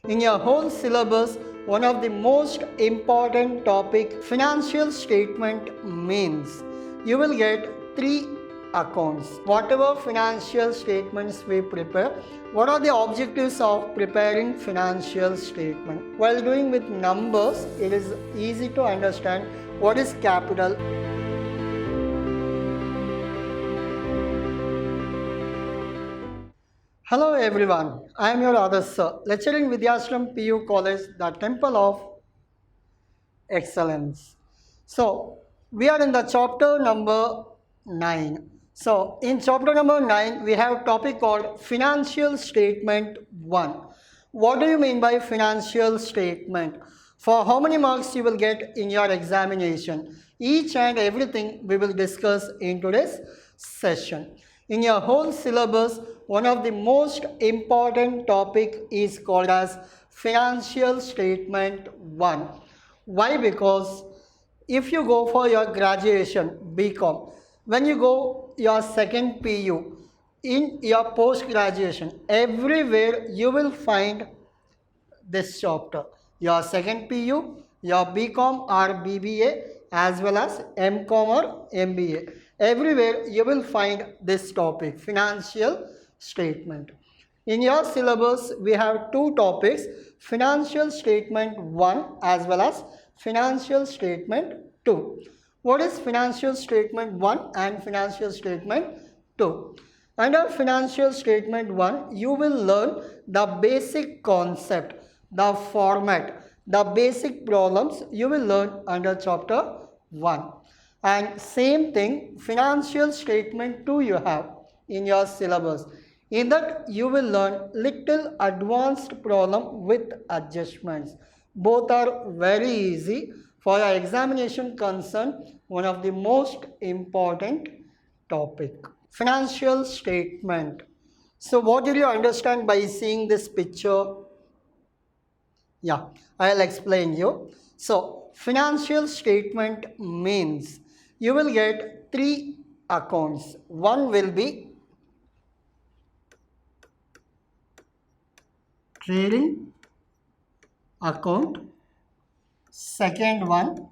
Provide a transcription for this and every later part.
In your whole syllabus, one of the most important topic financial statement means you will get three accounts. Whatever financial statements we prepare, what are the objectives of preparing financial statement? While doing with numbers, it is easy to understand what is capital. Hello everyone, I am your Adarsh, lecturer in Vidyashram PU College, the Temple of Excellence. So, we are in the chapter number 9. So, in chapter number 9, we have a topic called Financial Statement 1. What do you mean by financial statement? For how many marks you will get in your examination? Each and everything we will discuss in today's session. In your whole syllabus, one of the most important topic is called as Financial Statement 1. Why? Because if you go for your graduation BCom, when you go your second PU, in your post graduation, everywhere you will find this chapter. Your second PU, your BCom or BBA, as well as MCom or MBA. Everywhere you will find this topic, financial statement. In your syllabus, we have two topics, financial statement 1 as well as financial statement 2. What is financial statement 1 and financial statement 2? Under financial statement 1, you will learn the basic concept, the format, the basic problems you will learn under chapter 1. And same thing, financial statement 2 you have in your syllabus. In that you will learn little advanced problem with adjustments. Both are very easy. For your examination concern, one of the most important topic. Financial statement. So what did you understand by seeing this picture? Yeah, I'll explain you. So financial statement means you will get three accounts. One will be trading account, second one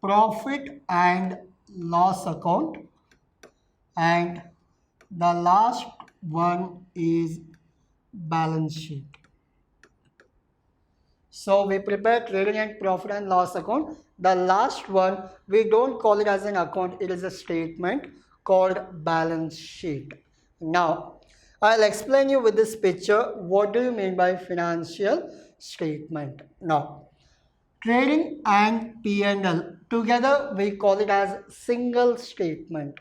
profit and loss account, and the last one is balance sheet. So we prepare trading and profit and loss account. The last one, we don't call it as an account, it is a statement called balance sheet. Now I'll explain you with this picture what do you mean by financial statement. Now trading and P&L together we call it as single statement.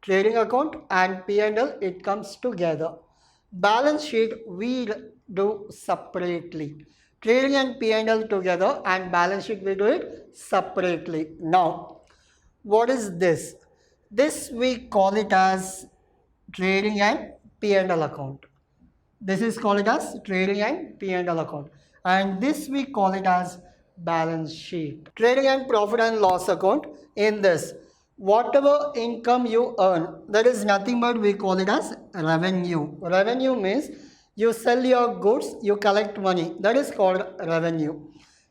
Trading account and P&L, it comes together. Balance sheet we do separately. Trading and P&L together and balance sheet we do it separately. Now what is this? This we call it as trading and P&L account. This is called it as trading and P&L account. And this we call it as balance sheet. Trading and profit and loss account, in this, whatever income you earn, that is nothing but we call it as revenue. Revenue means you sell your goods, you collect money. That is called revenue.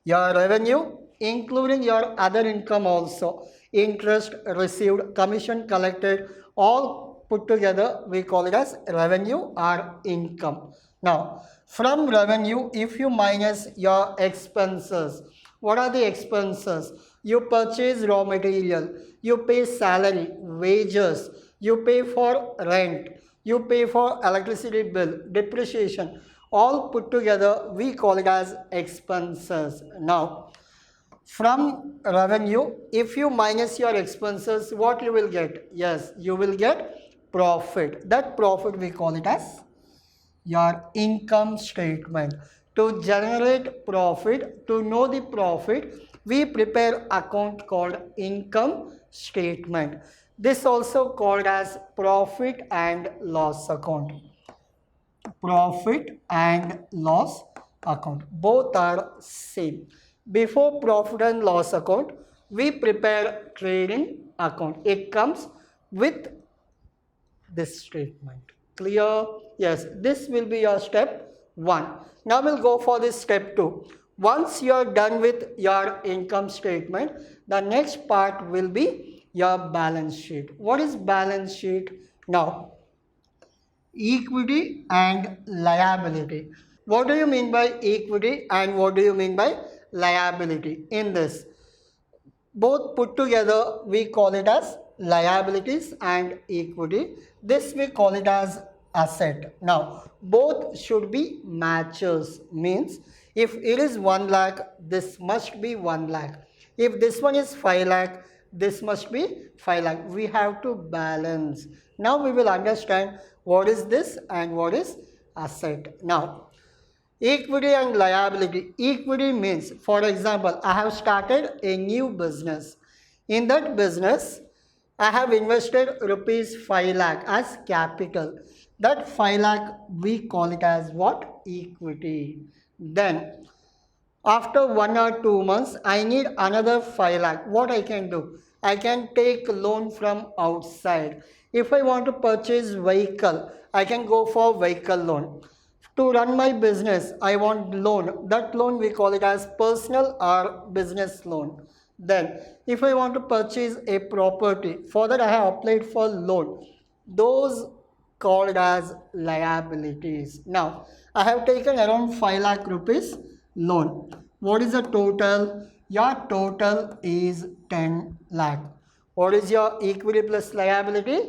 Your revenue, including your other income also, interest received, commission collected, all put together we call it as revenue or income. Now from revenue, if you minus your expenses, what are the expenses? You purchase raw material, you pay salary, wages, you pay for rent, you pay for electricity bill, depreciation, all put together we call it as expenses. Now from revenue, if you minus your expenses, what you will get? Yes, you will get profit. That profit we call it as your income statement. To generate profit, to know the profit, we prepare account called income statement. This also called as profit and loss account. Profit and loss account, both are same. Before profit and loss account, we prepare trading account. It comes with this statement. Clear? Yes, this will be your step 1. Now we'll go for this step 2. Once you are done with your income statement, the next part will be your balance sheet. What is balance sheet? Now, equity and liability. What do you mean by equity and what do you mean by liability in this? Both put together we call it as liabilities and equity. This we call it as asset. Now both should be matches, means if it is 1 lakh, this must be 1 lakh. If this one is 5 lakh, this must be 5 lakh. We have to balance. Now we will understand what is this and what is asset. Now equity and liability. Equity means, for example, I have started a new business. In that business, I have invested rupees 5 lakh as capital. That 5 lakh we call it as what? Equity. Then, after 1 or 2 months, I need another 5 lakh. What I can do? I can take loan from outside. If I want to purchase vehicle, I can go for vehicle loan. To run my business, I want loan. That loan we call it as personal or business loan. Then, if I want to purchase a property, for that I have applied for loan. Those called as liabilities. Now, I have taken around 5 lakh rupees loan. What is the total? Your total is 10 lakh. What is your equity plus liability?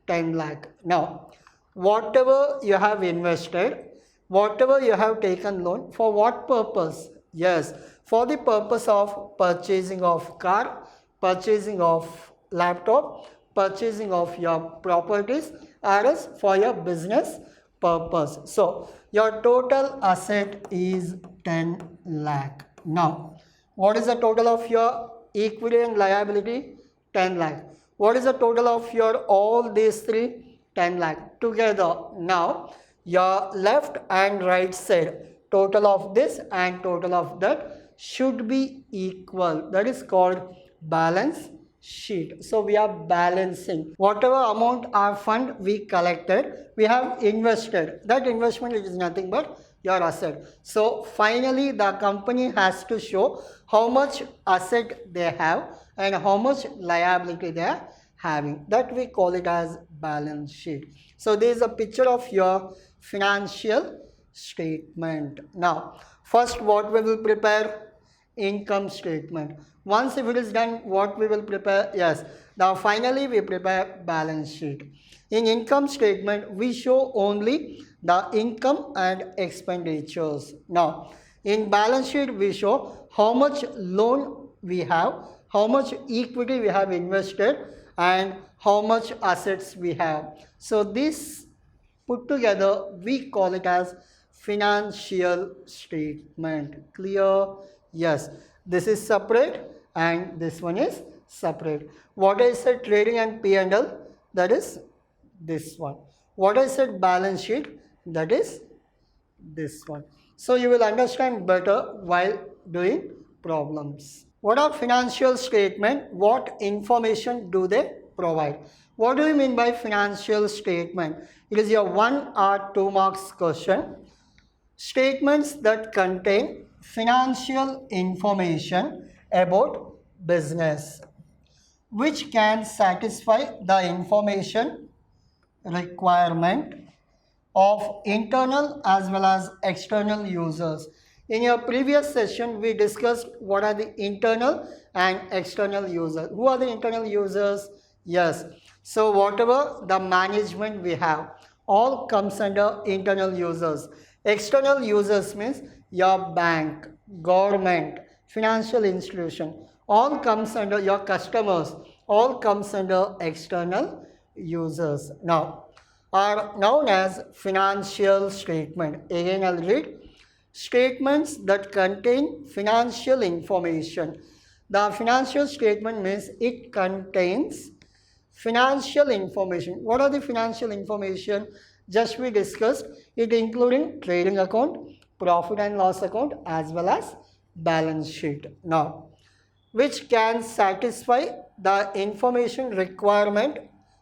10 lakh. Now, whatever you have invested, whatever you have taken loan, for what purpose? Yes, for the purpose of purchasing of car, purchasing of laptop, purchasing of your properties, or else for your business purpose. So, your total asset is 10 lakh. Now, what is the total of your equity and liability? 10 lakh. What is the total of your all these three? 10 lakh. Together, now, your left and right side, total of this and total of that should be equal. That is called balance sheet. So we are balancing. Whatever amount our fund we collected, we have invested. That investment is nothing but your asset. So finally the company has to show how much asset they have and how much liability they are having. That we call it as balance sheet. So there is a picture of your financial statement. Now, first what we will prepare? Income statement. Once if it is done, what we will prepare? Yes, now finally we prepare balance sheet. In income statement, we show only the income and expenditures. Now, in balance sheet, we show how much loan we have, how much equity we have invested, and how much assets we have. So this put together, we call it as financial statement. Clear? Yes. This is separate and this one is separate. What I said trading and P&L, that is this one. What I said balance sheet, that is this one. So you will understand better while doing problems. What are financial statement? What information do they provide? What do you mean by financial statement? It is your 1 or 2 marks question. Statements that contain financial information about business, which can satisfy the information requirement of internal as well as external users. In your previous session, we discussed what are the internal and external users. Who are the internal users? Yes. So whatever the management we have, all comes under internal users. External users means your bank, government, financial institution, all comes under your customers, all comes under external users. Now, are known as financial statement. Again, I'll read. Statements that contain financial information. The financial statement means it contains financial information. What are the financial information? Just we discussed it, including trading account, profit and loss account, as well as balance sheet. Now, which can satisfy the information requirement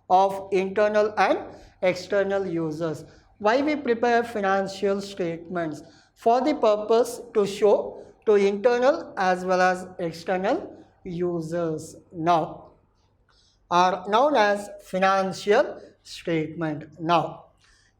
of internal and external users. Why we prepare financial statements? For the purpose to show to internal as well as external users. Now, are known as financial statement. Now,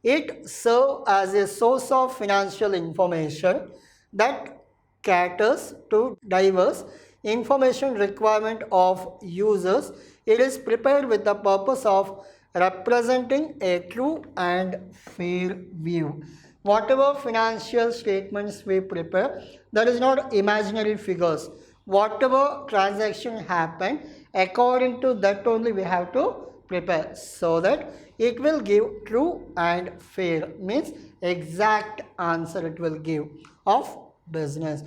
it serves as a source of financial information that caters to diverse information requirement of users. It is prepared with the purpose of representing a true and fair view. Whatever financial statements we prepare, that is not imaginary figures. Whatever transaction happen, according to that only we have to prepare, so that it will give true and fair, means exact answer it will give of business.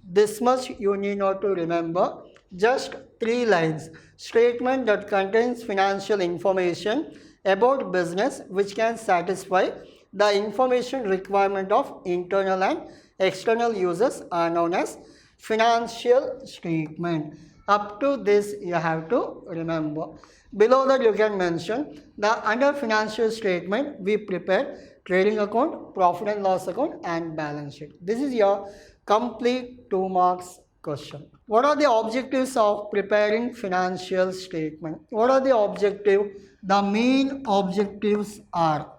This much you need not to remember. Just 3 lines. Statement that contains financial information about business which can satisfy the information requirement of internal and external users are known as financial statement. Up to this you have to remember. Below that you can mention the under financial statement we prepare trading account, profit and loss account and balance sheet. This is your complete 2 marks question. What are the objectives of preparing financial statement? What are the objectives? The main objectives are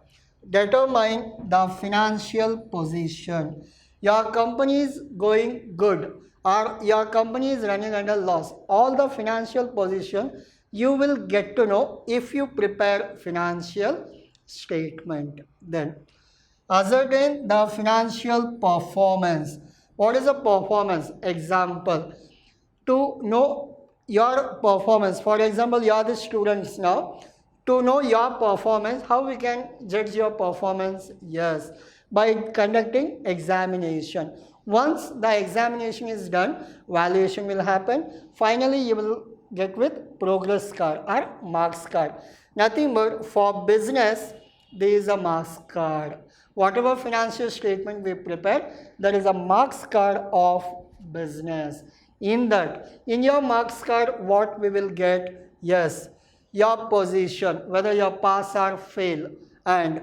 determine the financial position. Your company is going good or your company is running under loss. All the financial position you will get to know if you prepare financial statement. Then ascertain the financial performance. What is a performance? Example, to know your performance. For example, you are the students now. To know your performance, how we can judge your performance? Yes, by conducting examination. Once the examination is done, valuation will happen. Finally, you will get with progress card or marks card. Nothing but for business, there is a marks card. Whatever financial statement we prepare, there is a marks card of business. In that, in your marks card, what we will get? Yes, your position, whether you pass or fail, and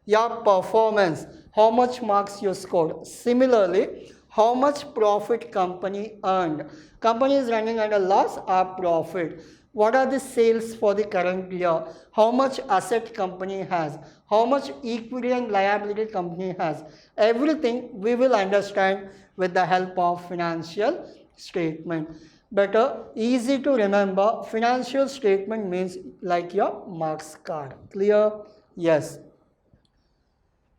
your performance, how much marks you scored. Similarly, how much profit company earned. Company is running at a loss or profit. What are the sales for the current year? How much asset company has? How much equity and liability company has? Everything we will understand with the help of financial statement. Better, easy to remember, financial statement means like your marks card. Clear? Yes.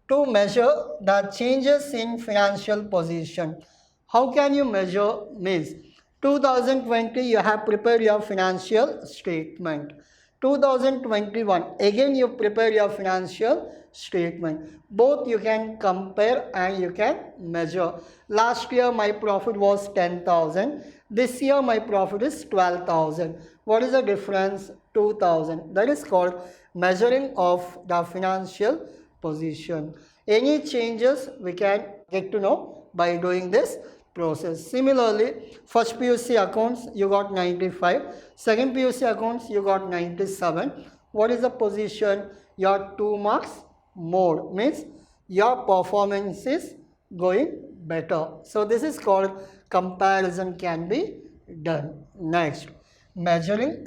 To measure the changes in financial position. How can you measure? Means 2020 you have prepared your financial statement. 2021 again you prepare your financial statement. Both you can compare and you can measure. Last year my profit was 10,000. This year my profit is 12,000. What is the difference? 2,000. That is called measuring of the financial position. Any changes we can get to know by doing this process. Similarly, first PUC accounts you got 95, second PUC accounts you got 97. What is the position? Your 2 marks more, means your performance is going better. So this is called comparison can be done. Next, measuring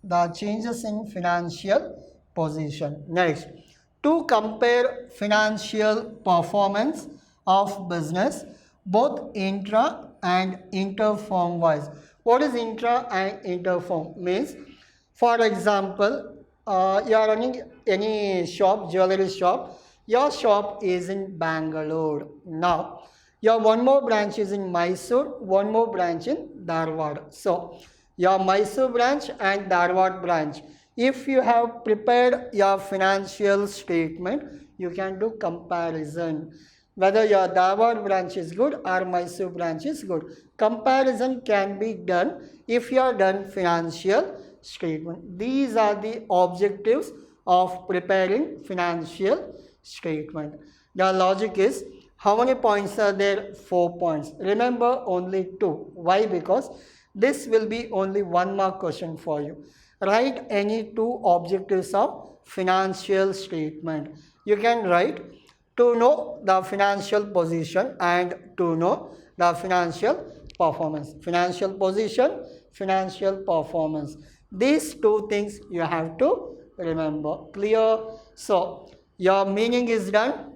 the changes in financial position. Next, to compare financial performance of business both intra and inter-firm wise. What is intra and inter-firm? Means, for example, you are running any shop, jewelry shop. Your shop is in Bangalore. Now, your one more branch is in Mysore, one more branch in Dharwad. So, your Mysore branch and Dharwad branch. If you have prepared your financial statement, you can do comparison. Whether your Dharwad branch is good or Mysore branch is good. Comparison can be done if you are done financial statement. These are the objectives of preparing financial statement. The logic is, how many points are there? 4 points. Remember only 2. Why? Because this will be only 1 mark question for you. Write any 2 objectives of financial statement. you can write to know the financial position and to know the financial performance. Financial position, financial performance. These two things you have to remember. Clear? So, your meaning is done.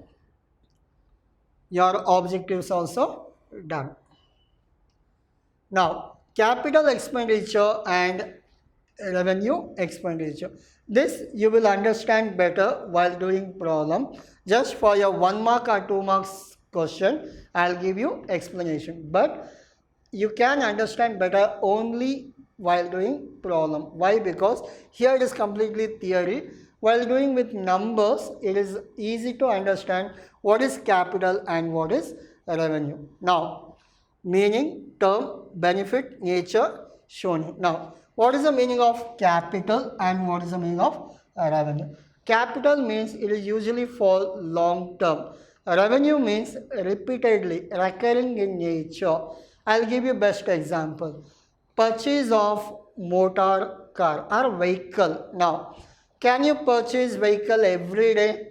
Your objectives also done. Now, capital expenditure and revenue expenditure. This you will understand better while doing problem. Just for your 1 mark or 2 marks question, I'll give you explanation. But you can understand better only while doing problem. Why? Because here it is completely theory. While doing with numbers, it is easy to understand what is capital and what is revenue. Now, meaning, term, benefit, nature shown. Now, what is the meaning of capital and what is the meaning of revenue? Capital means it is usually for long term. Revenue means repeatedly, recurring in nature. I'll give you best example. Purchase of motor car or vehicle. Now, can you purchase vehicle every day?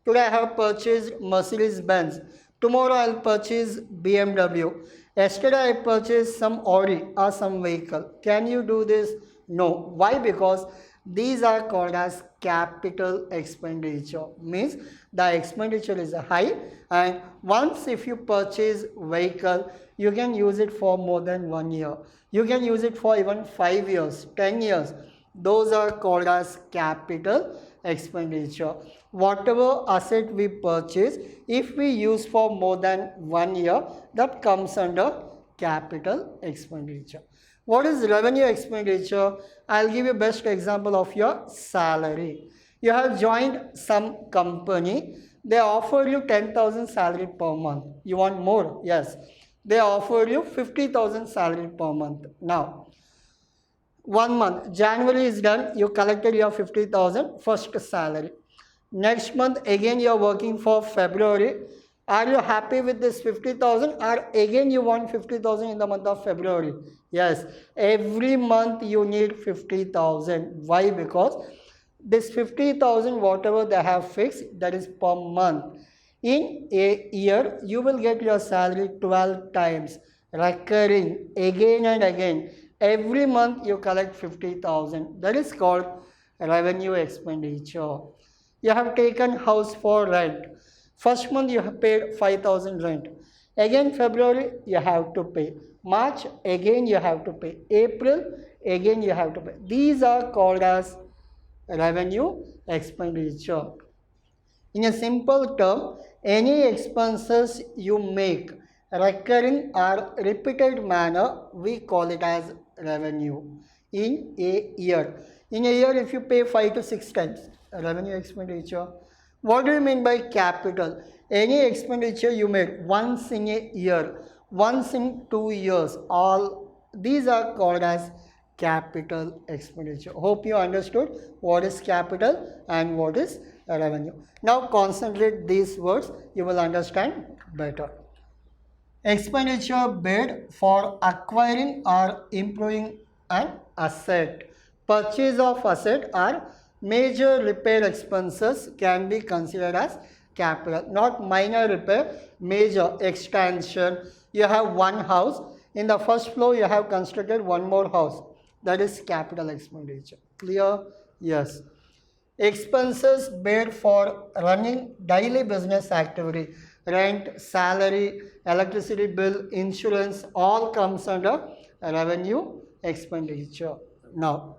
Today I have purchased Mercedes Benz. Tomorrow I'll purchase BMW. Yesterday I purchased some Audi or some vehicle. Can you do this? No. Why? Because these are called as capital expenditure. Means the expenditure is high, and once if you purchase vehicle, you can use it for more than 1 year. You can use it for even 5 years, 10 years. Those are called as capital expenditure. Whatever asset we purchase, if we use for more than 1 year, that comes under capital expenditure. What is revenue expenditure? I'll give you best example of your salary. You have joined some company. They offer you 10,000 salary per month. You want more? Yes. They offer you 50,000 salary per month. Now, 1 month, January is done, you collected your 50,000 first salary. Next month, again you are working for February. Are you happy with this 50,000 or again you want 50,000 in the month of February? Yes, every month you need 50,000. Why? Because this 50,000 whatever they have fixed, that is per month. In a year, you will get your salary 12 times, recurring again and again. Every month you collect 50,000. That is called revenue expenditure. You have taken house for rent. First month you have paid 5,000 rent. Again February you have to pay. March again you have to pay. April again you have to pay. These are called as revenue expenditure. In a simple term, any expenses you make recurring or repeated manner, we call it as revenue in a year. In a year, if you pay 5 to 6 times, revenue expenditure. What do you mean by capital? Any expenditure you made once in a year, once in 2 years, all these are called as capital expenditure. Hope you understood what is capital and what is revenue. Now concentrate these words, you will understand better. Expenditure made for acquiring or improving an asset. Purchase of asset or major repair expenses can be considered as capital. Not minor repair, major extension. You have one house. In the first floor, you have constructed one more house. That is capital expenditure. Clear? Yes. Expenses made for running daily business activity. Rent, salary, electricity bill, insurance, all comes under revenue expenditure. Now,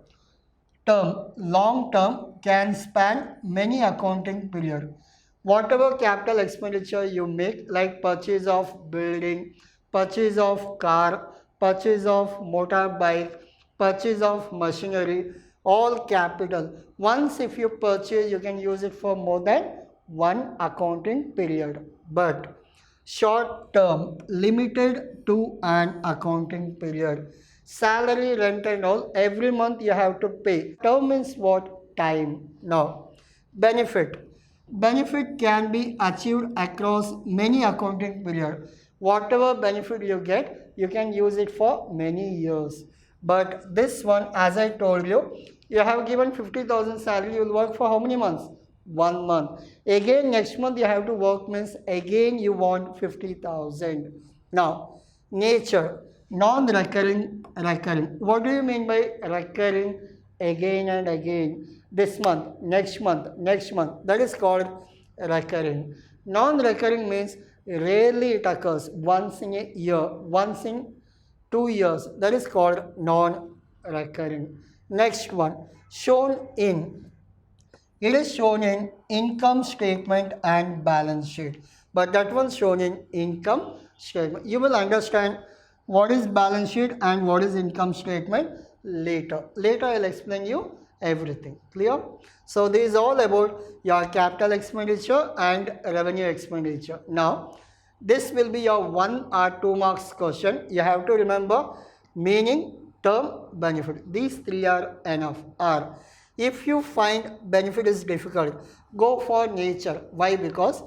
term, long term can span many accounting period. Whatever capital expenditure you make, like purchase of building, purchase of car, purchase of motorbike, purchase of machinery, all capital. Once if you purchase, you can use it for more than one accounting period. But short term, limited to an accounting period. Salary, rent and all, every month you have to pay. Term means what? Time. Now, benefit. Benefit can be achieved across many accounting period. Whatever benefit you get, you can use it for many years. But this one, as I told you, you have given 50,000 salary, you will work for how many months? 1 month. Again next month you have to work, means again you want 50,000. Now nature, non-recurring, recurring. What do you mean by recurring? Again and again, this month, next month, next month, that is called recurring. Non-recurring means rarely it occurs, once in a year, once in 2 years, that is called non-recurring. Next one, shown in. It is shown in income statement and balance sheet, but that one shown in income statement. You will understand what is balance sheet and what is income statement later. Later I will explain you everything. Clear? So this is all about your capital expenditure and revenue expenditure. Now this will be your 1 or 2 marks question. You have to remember meaning, term, benefit. These three are enough. Or if you find benefit is difficult, go for nature. Why? Because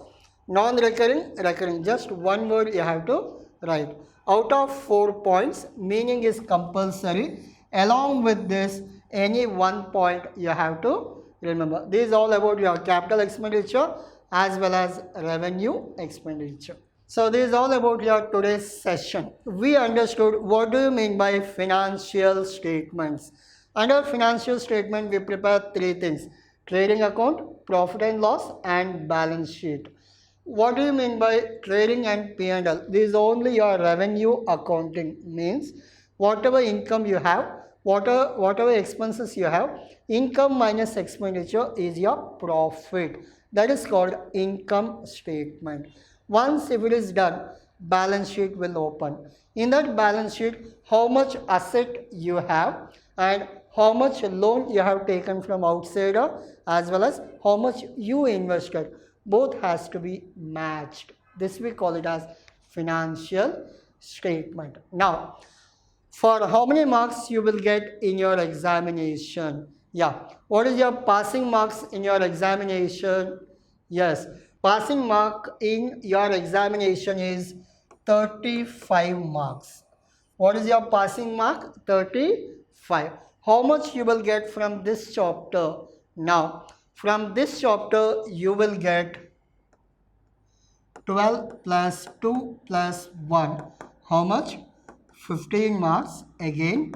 non-recurring, recurring, just one word you have to write. Out of 4 points, meaning is compulsory. Along with this, any 1 point you have to remember. This is all about your capital expenditure as well as revenue expenditure. So this is all about your today's session. We understood what do you mean by financial statements. Under financial statement, we prepare 3 things: trading account, profit and loss, and balance sheet. What do you mean by trading and P&L? This is only your revenue accounting, means whatever income you have, whatever expenses you have, income minus expenditure is your profit. That is called income statement. Once if it is done, balance sheet will open. In that balance sheet, how much asset you have and how much loan you have taken from outsider as well as how much you invested. Both has to be matched. This we call it as financial statement. Now, for how many marks you will get in your examination? Yeah. What is your passing marks in your examination? Yes. Passing mark in your examination is 35 marks. What is your passing mark? 35. How much you will get from this chapter? Now, from this chapter you will get 12 plus 2 plus 1. How much? 15 marks. Again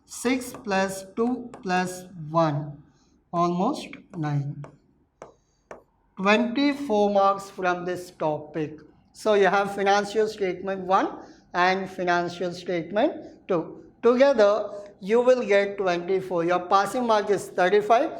6 plus 2 plus 1. Almost 9. 24 marks from this topic. So you have financial statement 1 and financial statement 2. Together you will get 24. Your passing mark is 35.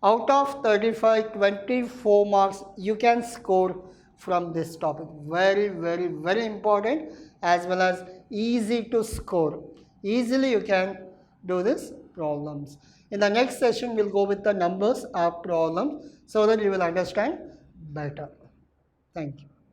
Out of 35, 24 marks you can score from this topic. Very, very, very important as well as easy to score. Easily you can do these problems. In the next session, we'll go with the numbers of problems so that you will understand better. Thank you.